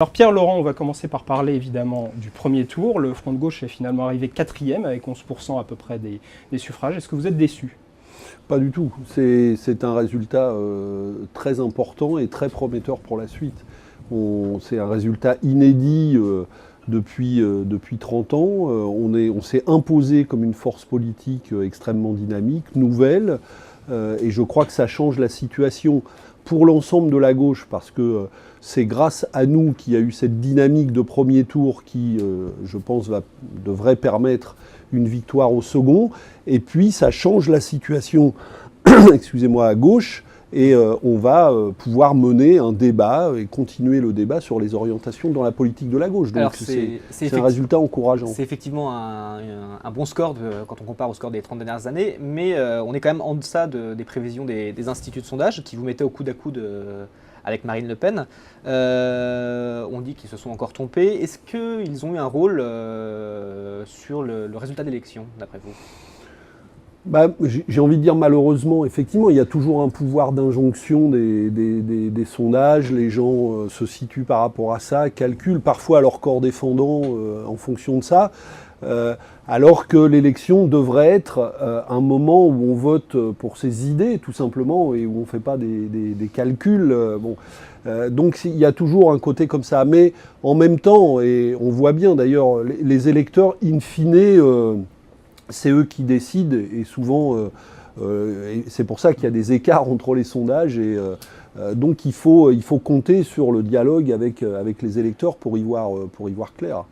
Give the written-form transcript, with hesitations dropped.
Alors Pierre Laurent, on va commencer par parler évidemment du premier tour. Le Front de gauche est finalement arrivé 4e avec 11% à peu près des suffrages. Est-ce que vous êtes déçu? Pas du tout. C'est un résultat très important et très prometteur pour la suite. C'est un résultat inédit depuis 30 ans. On s'est imposé comme une force politique extrêmement dynamique, nouvelle, et je crois que ça change la situation pour l'ensemble de la gauche, parce que c'est grâce à nous qu'il y a eu cette dynamique de premier tour qui, je pense, devrait permettre une victoire au second. Et puis ça change la situation, excusez-moi, à gauche, et on va pouvoir mener un débat et continuer le débat sur les orientations dans la politique de la gauche. Donc c'est un résultat encourageant. C'est effectivement un bon score quand on compare au score des 30 dernières années, mais on est quand même en deçà des prévisions des instituts de sondage qui vous mettaient au coude à coude avec Marine Le Pen. On dit qu'ils se sont encore trompés. Est-ce qu'ils ont eu un rôle sur le résultat d'élection, d'après vous ? J'ai envie de dire malheureusement, effectivement, il y a toujours un pouvoir d'injonction des sondages. Les gens se situent par rapport à ça, calculent parfois leur corps défendant en fonction de ça. Alors que l'élection devrait être un moment où on vote pour ses idées, tout simplement, et où on ne fait pas des calculs. Donc il y a toujours un côté comme ça. Mais en même temps, et on voit bien d'ailleurs, les électeurs, in fine, c'est eux qui décident, et souvent, c'est pour ça qu'il y a des écarts entre les sondages, et donc il faut compter sur le dialogue avec les électeurs pour y voir clair.